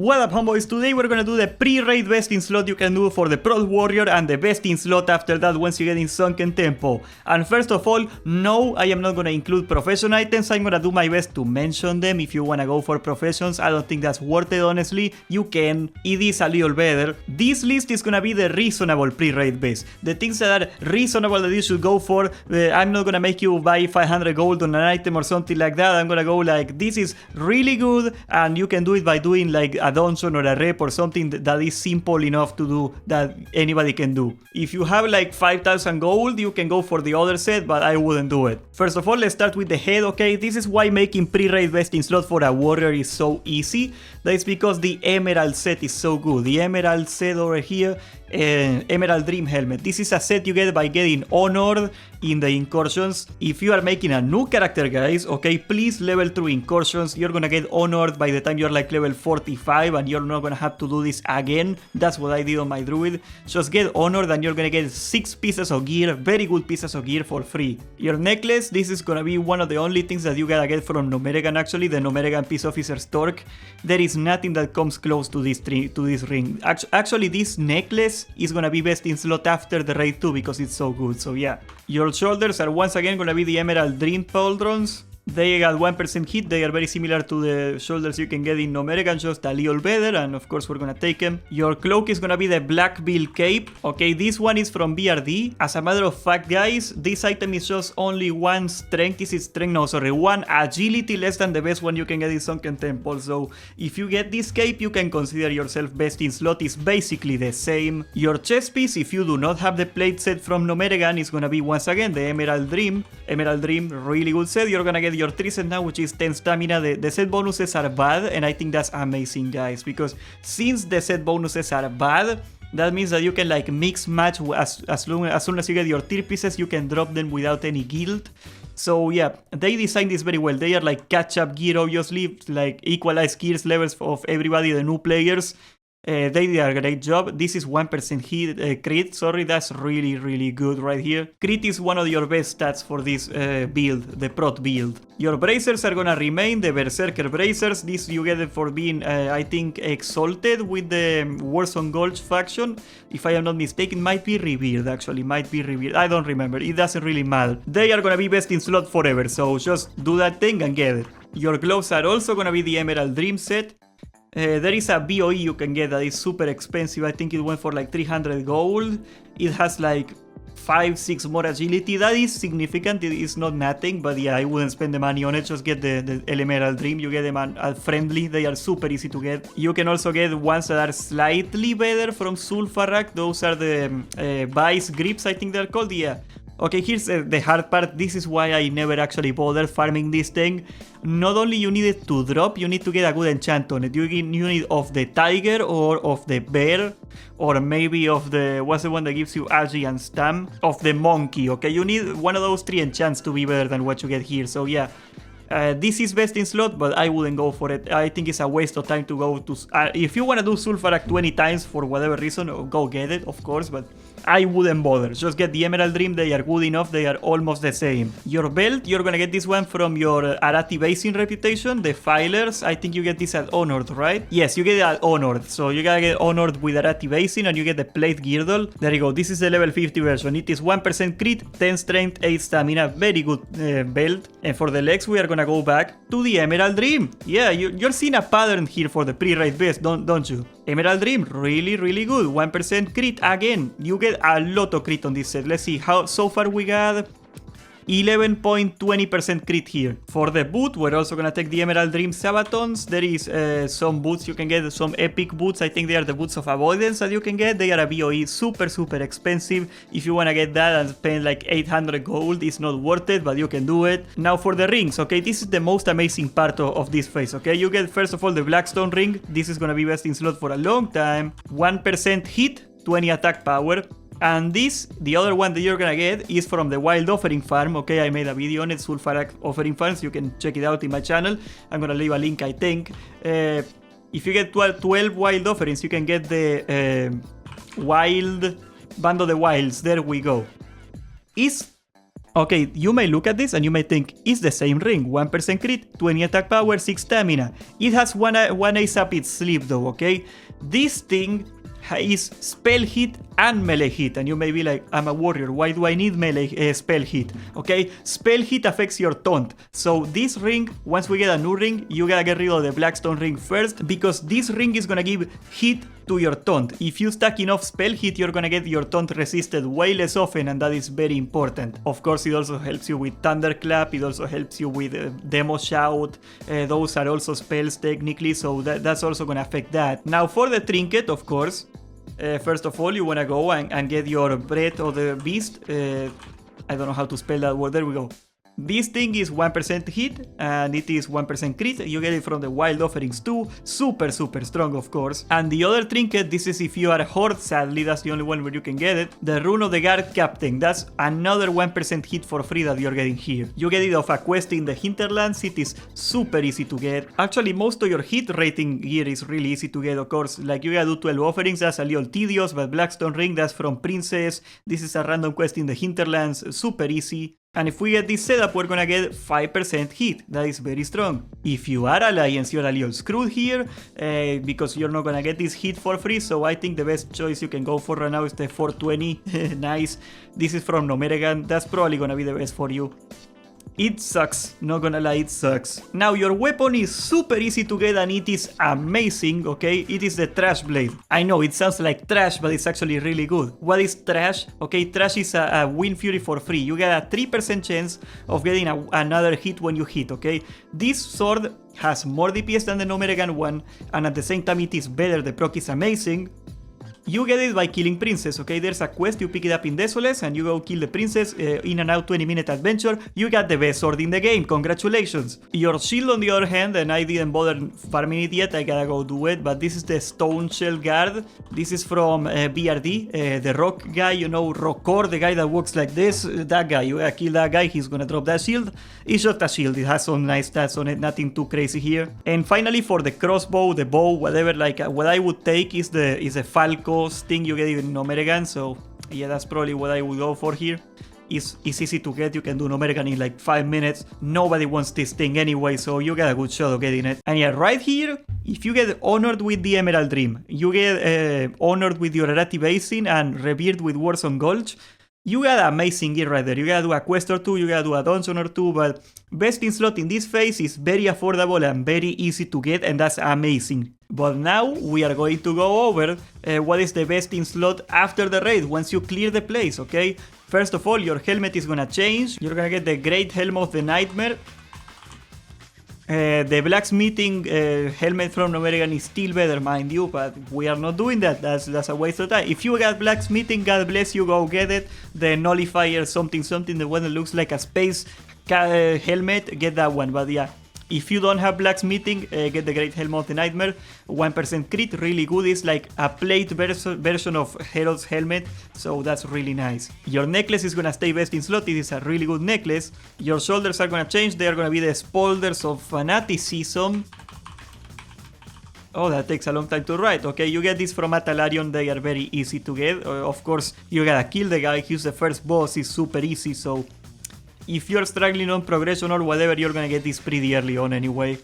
What up, homeboys? Today we're gonna do the pre-raid vesting slot you can do for the Prod Warrior and the vesting slot after that once you get in Sunken Tempo. And first of all, no, I am not gonna include profession items. I'm gonna do my best to mention them. If you wanna go for professions, I don't think that's worth it, honestly. You can. It is a little better. This list is gonna be the reasonable pre-raid vest. The things that are reasonable that you should go for. I'm not gonna make you buy 500 gold on an item or something like that. I'm gonna go like, this is really good, and you can do it by doing like a dungeon or a rep or something that is simple enough to do that anybody can do. If you have like 5,000 gold, you can go for the other set, but I wouldn't do it. First of all, let's start with the head, okay? This is why making pre-raid vesting slot for a warrior is so easy. That is because the emerald set is so good. The emerald set over here, Emerald Dream Helmet. This is a set you get by getting honored in the incursions. If you are making a new character, guys, okay, please level through incursions. You're gonna get honored by the time you're like level 45 and you're not gonna have to do this again. That's what I did on my druid. Just get honored and you're gonna get 6 pieces of gear, very good pieces of gear for free. Your necklace, this is gonna be one of the only things that you gotta get from Nomeregan, actually, the Nomeregan Peace Officer's Torque. There is nothing that comes close to this ring. Actually, this necklace is gonna be best in slot after the raid 2 because it's so good, so yeah. Your shoulders are once again gonna be the Emerald Dream Pauldrons. They got 1% hit, they are very similar to the shoulders you can get in Nomeregan, just a little better, and of course we're gonna take them. Your cloak is gonna be the Black Bill Cape. Okay, this one is from BRD. As a matter of fact, guys, this item is just only 1 strength. This is strength, no, sorry, 1 agility less than the best one you can get in Sunken Temple. So if you get this cape, you can consider yourself best in slot. It's basically the same. Your chest piece, if you do not have the plate set from Nomeregan, is gonna be once again the Emerald Dream. Emerald Dream, really good set. You're gonna get your 3 set now, which is 10 stamina. The set bonuses are bad, and I think that's amazing, guys, because since the set bonuses are bad, that means that you can like mix match as soon as you get your tier pieces, you can drop them without any guilt. So yeah, they designed this very well. They are like catch-up gear, obviously, like equalized gears levels of everybody, the new players. They did a great job. This is 1% hit, crit, sorry, that's really good right here. Crit is one of your best stats for this build, the prot build. Your bracers are gonna remain the Berserker bracers. This you get it for being, I think, exalted with the Warzone Gulch faction. If I am not mistaken, might be revered, actually, might be revered. I don't remember, it doesn't really matter. They are gonna be best in slot forever, so just do that thing and get it. Your gloves are also gonna be the Emerald Dream set. There is a BOE you can get that is super expensive. I think it went for like 300 gold. It has like 5-6 more agility. That is significant. It is not nothing, but yeah, I wouldn't spend the money on it. Just get the Emerald Dream. You get them at friendly. They are super easy to get. You can also get ones that are slightly better from Sulfarak. Those are the Vice Grips, I think they're called. Yeah. Okay, here's the hard part. This is why I never actually bothered farming this thing. Not only you need it to drop, you need to get a good enchant on it. You need of the tiger or of the bear, or maybe of the, what's the one that gives you agi and stam? Of the monkey, okay? You need one of those 3 enchants to be better than what you get here, so yeah. This is best in slot, but I wouldn't go for it. I think it's a waste of time to go to... if you want to do Sulfarak 20 times for whatever reason, go get it, of course, but I wouldn't bother. Just get the Emerald Dream, they are good enough, they are almost the same. Your belt, you're gonna get this one from your Arati Basin reputation, the Filers. I think you get this at Honored, right? Yes, you get it at Honored. So you gotta get Honored with Arati Basin and you get the Plate Girdle. There you go, this is the level 50 version. It is 1% crit, 10 strength, 8 stamina, very good belt. And for the legs, we are gonna go back to the Emerald Dream. Yeah, you're seeing a pattern here for the pre-raid vest, don't you? Emerald Dream, really good. 1% crit again. You get a lot of crit on this set. Let's see how so far we got 11.20% crit here. For the boot, we're also gonna take the Emerald Dream Sabatons. There is some boots you can get, some epic boots. I think they are the boots of avoidance that you can get. They are a BOE, super expensive. If you wanna get that and spend like 800 gold, it's not worth it, but you can do it. Now for the rings, okay, this is the most amazing part of this phase, okay? You get first of all the Blackstone ring. This is gonna be best in slot for a long time. 1% hit, 20 attack power. And this, the other one that you're gonna get, is from the Wild Offering Farm. Okay, I made a video on it, Sulfarak Offering Farms. You can check it out in my channel. I'm gonna leave a link, I think. If you get 12 Wild Offerings, you can get the Wild Band of the Wilds. There we go. Is Okay, you may look at this and you may think, it's the same ring, 1% crit, 20 attack power, 6 stamina. It has one ace up its sleeve though, okay? This thing is spell hit and melee hit, and you may be like, I'm a warrior, why do I need melee spell hit? Okay, spell hit affects your taunt, so this ring, once we get a new ring, you gotta get rid of the Blackstone ring first, because this ring is gonna give hit to your taunt. If you stack enough spell hit, you're gonna get your taunt resisted way less often, and that is very important. Of course, it also helps you with Thunderclap, it also helps you with Demo Shout, those are also spells technically, so that's also gonna affect that. Now for the trinket, of course, first of all, you wanna go and get your Breath of the Beast. I don't know how to spell that word, there we go. This thing is 1% hit and it is 1% crit. You get it from the Wild Offerings too. Super strong, of course. And the other trinket, this is if you are a Horde, sadly that's the only one where you can get it. The Rune of the Guard Captain. That's another 1% hit for free that you're getting here. You get it off a quest in the Hinterlands. It is super easy to get. Actually, most of your hit rating gear is really easy to get, of course. Like you gotta do 12 offerings, that's a little tedious, but Blackstone Ring, that's from Princess. This is a random quest in the Hinterlands, super easy. And if we get this setup, we're gonna get 5% hit. That is very strong. If you are Alliance, you're a little screwed here because you're not gonna get this hit for free. So I think the best choice you can go for right now is the 420. Nice. This is from Nomeregan. That's probably gonna be the best for you. It sucks, not gonna lie, it sucks. Now your weapon is super easy to get and it is amazing, okay? It is the Trash Blade. I know it sounds like trash, but it's actually really good. What is trash? Okay, trash is a Wind Fury for free. You get a 3% chance of getting another hit when you hit, okay? This sword has more DPS than the Nomeregan one, and at the same time it is better, the proc is amazing. You get it by killing Princess, okay? There's a quest, you pick it up in Desolate and you go kill the Princess, in and out 20-minute adventure. You got the best sword in the game, congratulations. Your shield on the other hand, and I didn't bother farming it yet, I gotta go do it, but this is the Stone Shell Guard. This is from BRD, the rock guy, you know, Rockor, the guy that walks like this, that guy, you gotta kill that guy, he's gonna drop that shield. It's just a shield, it has some nice stats on it, nothing too crazy here. And finally for the crossbow, the bow, whatever, like what I would take is a Falco thing you get in Nomeregan, so yeah, that's probably what I would go for here. It's easy to get, you can do Nomeregan in like 5 minutes. Nobody wants this thing anyway, so you got a good shot of getting it. And yeah, right here, if you get honored with the Emerald Dream, you get honored with your Errati Basin and revered with Warzone Gulch, you got amazing gear right there. You gotta do a quest or two, you gotta do a dungeon or two, but best in slot in this phase is very affordable and very easy to get, and that's amazing. But now we are going to go over what is the best in slot after the raid, once you clear the place, okay? First of all, your helmet is gonna change. You're gonna get the Great Helm of the Nightmare. The blacksmithing helmet from Nomeregan is still better, mind you, but we are not doing that. That's a waste of time. If you got blacksmithing, God bless you, go get it. The nullifier something, the one that looks like a space helmet, get that one. But yeah, if you don't have blacksmithing, get the Great Helm of the Nightmare. 1% crit, really good. It's like a plate version of Herald's helmet, so that's really nice. Your necklace is gonna stay best in slot. It is a really good necklace. Your shoulders are gonna change. They are gonna be the Spolders of Fanaticism. Oh, that takes a long time to write. Okay, you get this from Atalarion. They are very easy to get. Of course, you gotta kill the guy. He's the first boss. It's super easy, so if you're struggling on progression or whatever, you're gonna get this pretty early on anyway.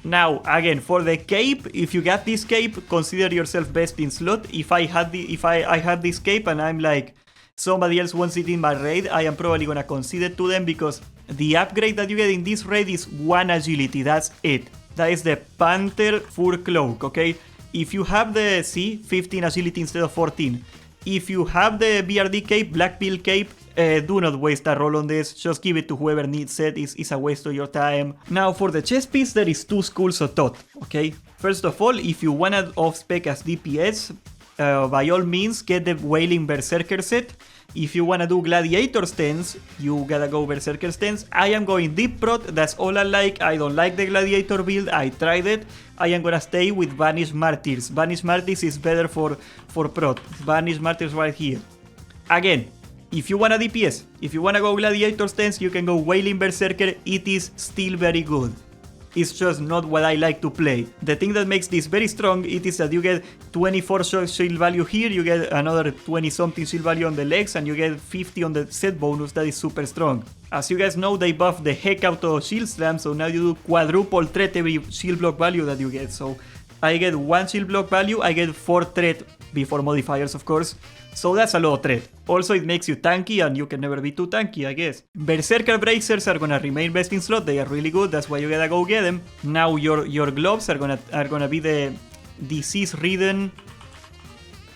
Now, again, for the cape, if you got this cape, consider yourself best in slot. If I had this cape and I'm like, somebody else wants it in my raid, I am probably gonna concede it to them, because the upgrade that you get in this raid is 1 agility, that's it. That is the Panther Fur Cloak, okay? If you have the 15 agility instead of 14. If you have the BRD cape, Black Pill cape, do not waste a roll on this, just give it to whoever needs it, it's a waste of your time. Now for the chest piece, there is 2 schools of thought, okay? First of all, if you wanna off-spec as DPS, by all means get the Wailing Berserker set. If you wanna do Gladiator stance, you gotta go Berserker stance. I am going deep prot, that's all I like. I don't like the Gladiator build, I tried it. I am gonna stay with Banished Martyrs. Banished Martyrs is better for prot. Banished Martyrs right here. Again, if you wanna DPS, if you wanna go Gladiator stance, you can go Wailing Berserker, it is still very good. It's just not what I like to play. The thing that makes this very strong, it is that you get 24 shield value here, you get another 20 something shield value on the legs, and you get 50 on the set bonus. That is super strong. As you guys know, they buffed the heck out of shield slam, so now you do quadruple threat every shield block value that you get. So I get 1 shield block value, I get 4 threat before modifiers, of course. So that's a lot of threat. Also, it makes you tanky, and you can never be too tanky, I guess. Berserker Bracers are gonna remain best in slot. They are really good. That's why you gotta go get them. Now your gloves are gonna be the disease-ridden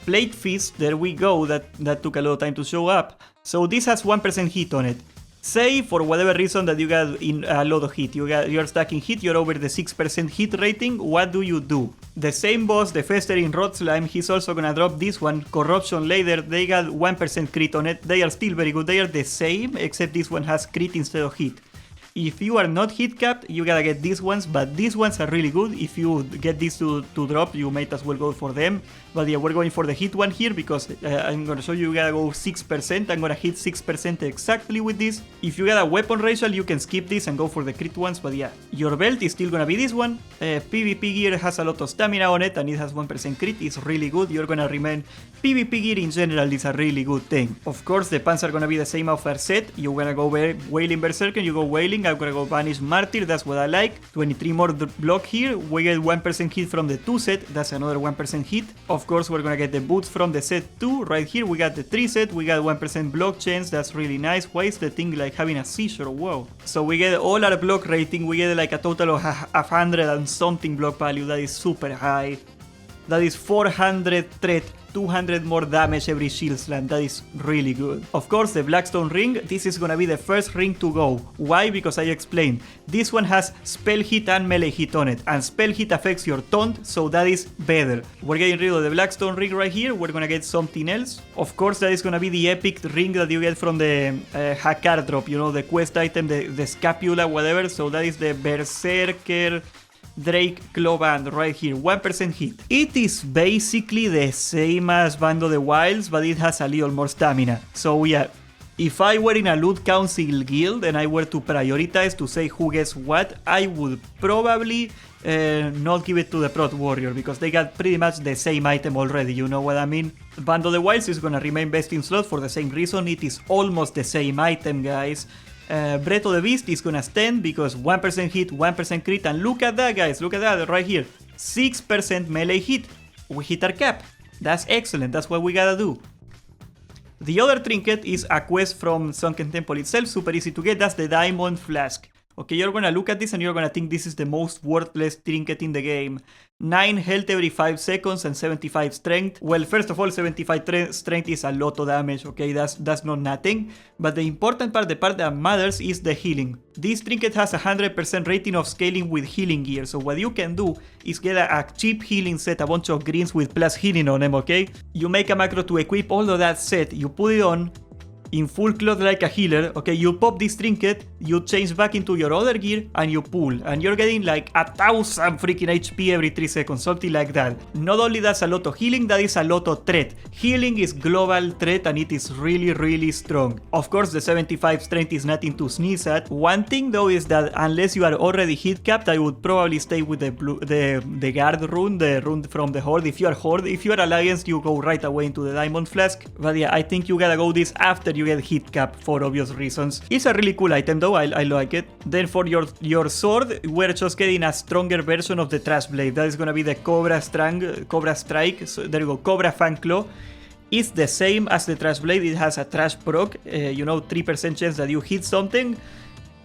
Plate Fist. There we go. That took a lot of time to show up. So this has 1% hit on it. Say for whatever reason that you got in a lot of hit, you're stacking hit, you're over the 6% hit rating, what do? The same boss, the Festering Rot Slime, he's also gonna drop this one, Corruption Later. They got 1% crit on it. They are still very good. They are the same, except this one has crit instead of hit. If you are not hit capped, you gotta get these ones, but these ones are really good. If you get these to drop, you might as well go for them. But yeah, we're going for the hit one here because I'm gonna show you gotta go 6%. I'm gonna hit 6% exactly with this. If you got a weapon racial, you can skip this and go for the crit ones, but yeah. Your belt is still gonna be this one. PvP gear has a lot of stamina on it and it has 1% crit. It's really good. You're gonna remain. PvP gear in general is a really good thing. Of course, the pants are gonna be the same of our set. You're gonna go Wailing Berserker, you go Wailing. I'm gonna go Vanish Martyr, that's what I like. 23 more block here. We get 1% hit from the 2 set, that's another 1% hit. Of course, we're gonna get the boots from the set 2. Right here, we got the 3 set, we got 1% block chance, that's really nice. Why is the thing like having a seizure? Whoa. So we get all our block rating, we get like a total of 100 and something block value, that is super high. That is 400 threat, 200 more damage every shield slam. That is really good. Of course, the Blackstone ring, this is gonna be the first ring to go. Why? Because I explained. This one has spell hit and melee hit on it, and spell hit affects your taunt, so that is better. We're getting rid of the Blackstone ring right here. We're gonna get something else. Of course, that is gonna be the epic ring that you get from the Hakar drop, you know, the quest item, the scapula, whatever. So that is the Berserker Drake Claw Band right here, 1% hit. It is basically the same as Band of the Wilds, but it has a little more stamina. So yeah, if I were in a loot council guild and I were to prioritize to say who gets what, I would probably not give it to the Prot Warrior because they got pretty much the same item already, you know what I mean? Band of the Wilds is gonna remain best in slot for the same reason. It is almost the same item, guys. Breath of the Beast is gonna stand because 1% hit, 1% crit, and look at that, guys, look at that right here, 6% melee hit. We hit our cap. That's excellent, that's what we gotta do. The other trinket is a quest from Sunken Temple itself, super easy to get, that's the Diamond Flask. Okay, you're gonna look at this and you're gonna think this is the most worthless trinket in the game. 9 health every 5 seconds and 75 strength. Well, first of all, 75 strength is a lot of damage, okay, that's not nothing. But the important part, the part that matters, is the healing. This trinket has 100% rating of scaling with healing gear, so what you can do is get a cheap healing set, a bunch of greens with plus healing on them, okay? You make a macro to equip all of that set, you put it on, in full cloth like a healer, okay, you pop this trinket, you change back into your other gear, and you pull, and you're getting like 1000 freaking HP every 3 seconds, something like that. Not only that's a lot of healing, that is a lot of threat. Healing is global threat, and it is really, really strong. Of course, the 75 strength is nothing to sneeze at. One thing though is that unless you are already hit capped, I would probably stay with the guard rune, the rune from the Horde. If you are Horde, if you are Alliance, you go right away into the Diamond Flask. But yeah, I think you gotta go this after you get hit cap for obvious reasons. It's a really cool item though, I like it. Then for your sword, we're just getting a stronger version of the Trash Blade. That is gonna be the Cobra Strike. So there you go, Cobra Fan Claw. It's the same as the Trash Blade, it has a trash proc, you know, 3% chance that you hit something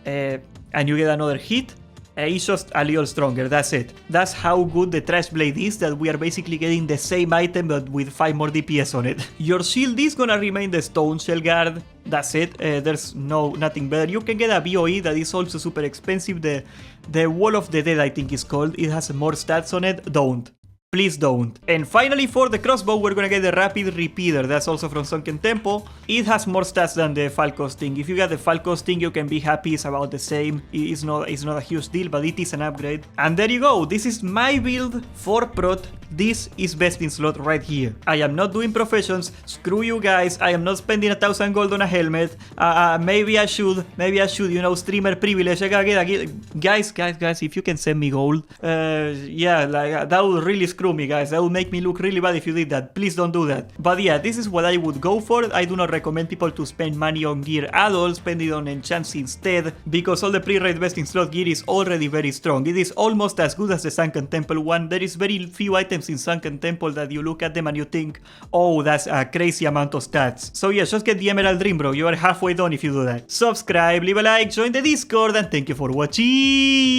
and you get another hit. It's just a little stronger, that's it. That's how good the Trash Blade is, that we are basically getting the same item but with 5 more DPS on it. Your shield is gonna remain the Stone Shell Guard, that's it. There's nothing better. You can get a BOE that is also super expensive, the Wall of the Dead I think is called. It has more stats on it, don't. please don't. And finally, for the crossbow, we're gonna get the rapid repeater. That's also from Sunken Temple. It has more stats than the Falco Sting. If you get the Falco Sting, you can be happy. It's about the same. It's not a huge deal, but it is an upgrade. And there you go. This is my build for prot. This is best in slot right here. I am not doing professions. Screw you guys. I am not spending 1,000 gold on a helmet. Maybe I should, you know, streamer privilege. Guys, if you can send me gold, yeah, like that would really screw me, guys. That would make me look really bad if you did that. Please don't do that. But yeah, this is what I would go for. I do not recommend people to spend money on gear at all. Spend it on enchants instead, because all the pre-raid best in slot gear is already very strong. It is almost as good as the Sunken Temple one. There is very few items in Sunken Temple that you look at them and you think, oh, that's a crazy amount of stats. So yeah, just get the Emerald Dream, bro. You are halfway done if you do that. Subscribe, leave a like, join the Discord, and thank you for watching.